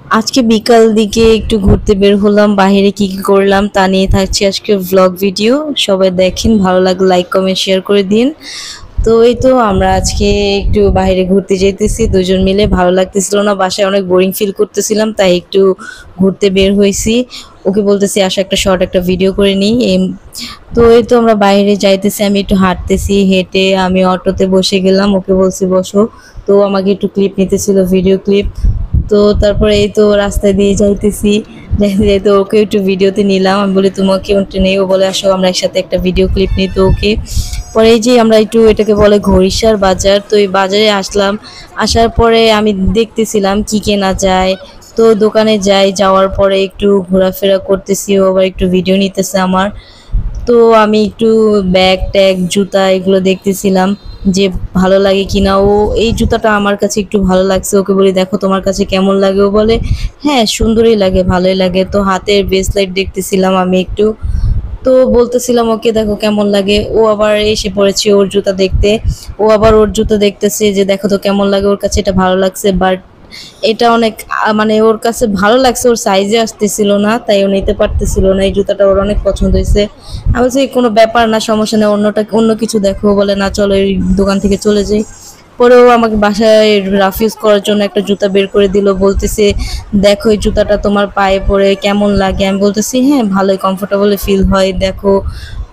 আজকে বিকাল দিকে একটু ঘুরতে বের হলাম, বাইরে কি কি করলাম তা নিয়ে থাকছে আজকে ভ্লগ ভিডিও। সবাই দেখেন, ভালো লাগলে লাইক কমেন্ট শেয়ার করে দিন। তো এই তো আমরা আজকে একটু বাইরে ঘুরতে যেতেছি দুজন মিলে, ভালো লাগতেছিল না, বাসায় অনেক বোরিং ফিল করতেছিলাম, তাই একটু ঘুরতে বের হয়েছি। ওকে বলতেছি আসো একটা শর্ট একটা ভিডিও করে নিই। তো এই তো আমরা বাইরে যাইতেছি, আমি একটু হাঁটতেছি, হেঁটে আমি অটোতে বসে গেলাম, ওকে বলছি বসো। তো আমাকে একটু ক্লিপ নিতেছিল, ভিডিও ক্লিপ। তো তারপরে এই তো রাস্তায় দিয়ে যাইতেছি, যাইতে যাইতে ওকে একটু ভিডিওতে নিলাম। আমি বলি তোমাকে একটু নেই, ও বলে আসো আমরা একসাথে একটা ভিডিও ক্লিপ নিই। তো ওকে পরে এই যে আমরা একটু এটাকে বলে ঘড়িসার বাজার, তো এই বাজারে আসলাম। আসার পরে আমি দেখতেছিলাম কি কেনা যায়। তো দোকানে যাই, যাওয়ার পরে একটু ঘোরাফেরা করতেছি, ও আবার একটু ভিডিও নিতেছে আমার। তো আমি একটু ব্যাগ ট্যাগ জুতা এগুলো দেখতেছিলাম যে ভালো লাগে কিনা। ও এই জুতাটা আমার কাছে একটু ভালো লাগছে, ওকে বলি দেখো তোমার কাছে কেমন লাগে। ও বলে হ্যাঁ সুন্দরই লাগে, ভালোই লাগে। তো হাতের ব্রেসলেট দেখতেছিলাম আমি একটু, তো বলতেছিলাম ওকে দেখো কেমন লাগে। ও আবার এসে পড়েছে ওর জুতা দেখতে, ও আবার ওর জুতা দেখতেছে যে দেখো তো কেমন লাগে, ওর কাছে এটা ভালো লাগছে। বাট এটা অনেক মানে ওর কাছে ভালো লাগছে, ওর সাইজে আসতেছিল না, তাই ও নিতে পারতেছিল না। এই জুতাটা ওর অনেক পছন্দ হয়েছে। আমি বলছি কোনো ব্যাপার না, সমস্যা নেই, অন্য কিছু দেখো। বলে না চলো এই দোকান থেকে চলে যাই। পরে ও আমাকে বাসায় রাফ ইউজ করার জন্য একটা জুতা বের করে দিল, বলতেছে দেখো এই জুতাটা তোমার পায়ে পরে কেমন লাগে। আমি বলতেছি হ্যাঁ ভালোই, কমফোর্টেবল ফিল হয়, দেখো।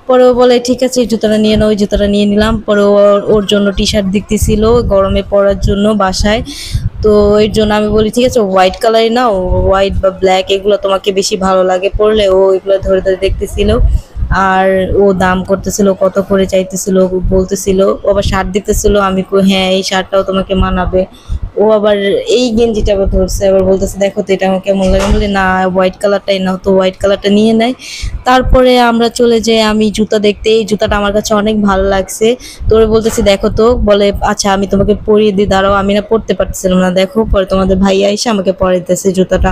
পরে ও বলে ঠিক আছে এই জুতাটা নিয়ে নাও, ওই জুতাটা নিয়ে নিলাম। পরে ও ওর জন্য টি শার্ট দেখতেছিল গরমে পরার জন্য বাসায়। তো এর জন্য আমি বলি ঠিক আছে হোয়াইট কালারই নাও, হোয়াইট বা ব্ল্যাক এগুলো তোমাকে বেশি ভালো লাগে পরলে। ও এগুলো ধরে ধরে দেখতেছিল, আর ও দাম করতেছিল, কত করে চাইতেছিল, বলতেছিল। ও আবার শার্ট দিতেছিল, আমি হ্যাঁ এই শার্টটাও তোমাকে মানাবে। ও আবার এই গেঞ্জিটা আবার ধরছে, আবার বলতেছে দেখো তো এটা আমার কেমন লাগে। বলি না হোয়াইট কালারটাই নাও, তো হোয়াইট কালারটা নিয়ে নেয়। তারপরে আমরা চলে যাই আমি জুতা দেখতে, এই জুতাটা আমার কাছে অনেক ভালো লাগছে। তোরে বলতেছি দেখো তো, বলে আচ্ছা আমি তোমাকে পরিয়ে দিই, দাঁড়াও। আমি না পড়তে পারছিলাম না, দেখো পরে তোমাদের ভাইয়া এসে আমাকে পরাইতেছে জুতাটা।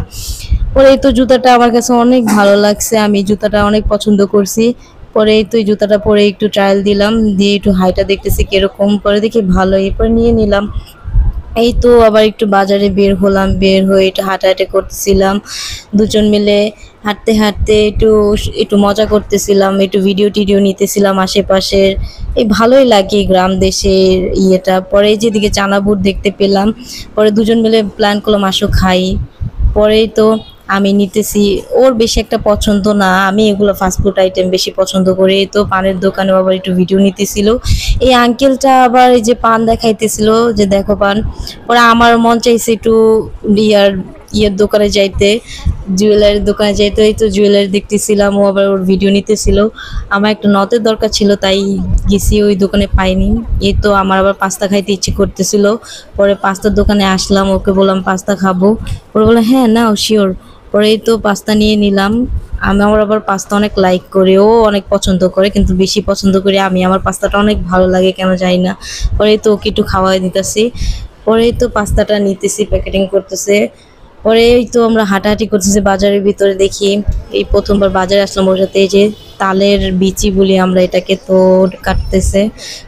পরে এই তো জুতাটা আমার কাছে অনেক ভালো লাগছে, আমি জুতাটা অনেক পছন্দ করছি। পরে এই তো এই জুতাটা পরে একটু ট্রায়াল দিলাম, দিয়ে একটু হাইটা দেখতেছি কিরকম, পরে দেখি ভালো, এরপর নিয়ে নিলাম। এই তো আবার একটু বাজারে বের হলাম, বের হয়ে একটু হাঁটাহাঁটি করতেছিলাম দুজন মিলে। হাঁটতে হাঁটতে একটু একটু মজা করতেছিলাম, একটু ভিডিও টিডিও নিতেছিলাম আশেপাশের। এই ভালোই লাগে গ্রাম দেশের ইয়েটা। পরে এই যেদিকে চানাপুর দেখতে পেলাম, পরে দুজন মিলে প্ল্যান করলাম আসো খাই। পরেই তো আমি নিতেছি, ওর বেশি একটা পছন্দ না, আমি এগুলো ফাস্টফুড আইটেম বেশি পছন্দ করি। এই তো পানের দোকানে আবার একটু ভিডিও নিতেছিল এই আঙ্কেলটা, আবার এই যে পান দেখাইতেছিল যে দেখো পান। পরে আমার মন চাইছে একটু ইয়ের দোকানে যাইতে, জুয়েলারির দোকানে যাইতে। এই তো জুয়েলারি দেখতেছিলাম, ও আবার ওর ভিডিও নিতেছিল। আমার একটা নথের দরকার ছিল, তাই গেছি, ওই দোকানে পাইনি। এই তো আমার আবার পাস্তা খাইতে ইচ্ছে করতেছিল, পরে পাস্তার দোকানে আসলাম, ওকে বললাম পাস্তা খাবো। ওরা বলে হ্যাঁ নাও শিওর। পরে এই তো পাস্তা নিয়ে নিলাম। আমি আমার আবার পাস্তা অনেক লাইক করি, ও অনেক পছন্দ করে, কিন্তু বেশি পছন্দ করি আমি, আমার পাস্তাটা অনেক ভালো লাগে কেন জানি না। পরে এই তো ওকে একটু খাওয়াই দিতেছি। পরে এই তো পাস্তাটা নিতেছি, প্যাকেটিং করতেছে। পরে এই তো আমরা হাঁটাহাঁটি করতেছি বাজারের ভিতরে, দেখি এই প্রথমবার বাজারে আসলাম ওর সাথে। এই যে তালের বিচি বলি আমরা এটাকে, তো কাটতেছে।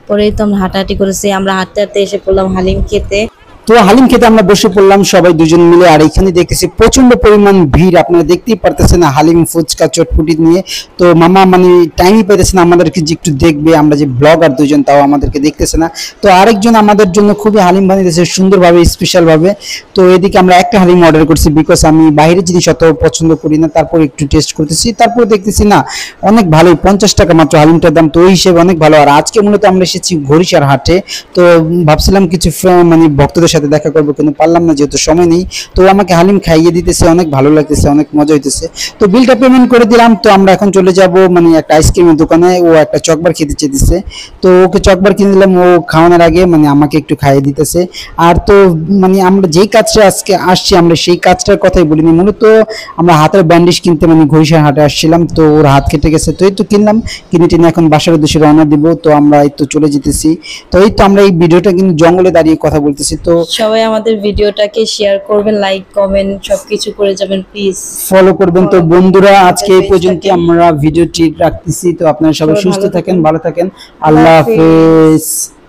পরে এই তো আমরা হাঁটাহাঁটি করেছি, আমরা হাঁটতে হাঁটতে এসে পড়লাম হালিম খেতে। তো হালিম খেতে আমরা বসে পড়লাম সবাই দুজন মিলে। আর এখানে দেখতেছি প্রচন্ড পরিমাণ ভিড়, আপনারা দেখতেই পারতেছেন হালিম ফুচকা চটপুটি নিয়ে। তো মামা মানে টাইমই পাইতেছে না আমাদেরকে যে একটু দেখবে, আমরা যে ব্লগার দুজন তাও আমাদেরকে দেখতেছে না। তো আরেকজন আমাদের জন্য খুবই হালিম বানিয়েছে সুন্দরভাবে, স্পেশাল ভাবে। তো এদিকে আমরা একটা হালিম অর্ডার করছি, বিকজ আমি বাইরের জিনিস অত পছন্দ করি না। তারপর একটু টেস্ট করতেছি, তারপর দেখতেছি না অনেক ভালোই, 50 টাকা মাত্র হালিমটার দাম, তো ওই হিসেবে অনেক ভালো। আর আজকে মূলত আমরা এসেছি ঘড়িসার হাটে। তো ভাবছিলাম কিছু মানে ভক্তদের সাথে দেখা করবো, কিন্তু পারলাম না যেহেতু সময় নেই। তো আমাকে হালিম খাইয়ে দিতেছে, অনেক ভালো লাগতেছে, অনেক মজা হইতেছে। তো বিলটা পেমেন্ট করে দিলাম। তো আমরা এখন চলে যাব মানে একটা আইসক্রিমের দোকানে, ও একটা চকবার খেতে চেয়েছে। তো ওকে চকবার কিনে দিলাম, ও খাওয়ানোর আগে মানে আমাকে একটু খাইয়ে দিতেছে। আর তো মানে আমরা যেই কাজটা আজকে আসছি, আমরা সেই কাজটার কথাই বলিনি। মূলত আমরা হাতের ব্যান্ডেজ কিনতে মানে ঘড়িসার হাটে আসছিলাম, তো ওর হাত কেটে গেছে। তো এই তো কিনলাম, কিনে টিনে এখন বাসার উদ্দেশ্যে রওনা দিব। তো আমরা এই তো চলে যেতেছি। তো এই তো আমরা এই ভিডিওটা কিন্তু জঙ্গলে দাঁড়িয়ে কথা বলতেছি। তো সবাই আমাদের ভিডিওটাকে শেয়ার করবেন, লাইক কমেন্ট সবকিছু করে যাবেন প্লিজ, ফলো করবেন। তো বন্ধুরা আজকে এই পর্যন্ত পেজটাকে। আমরা ভিডিওটি রাখতেছি। তো আপনারা সবাই সবাই সুস্থ ভালো থাকেন, থাকেন, ভালো থাকেন। আল্লাহ আল্লাহ হাফেজ। হাফেজ।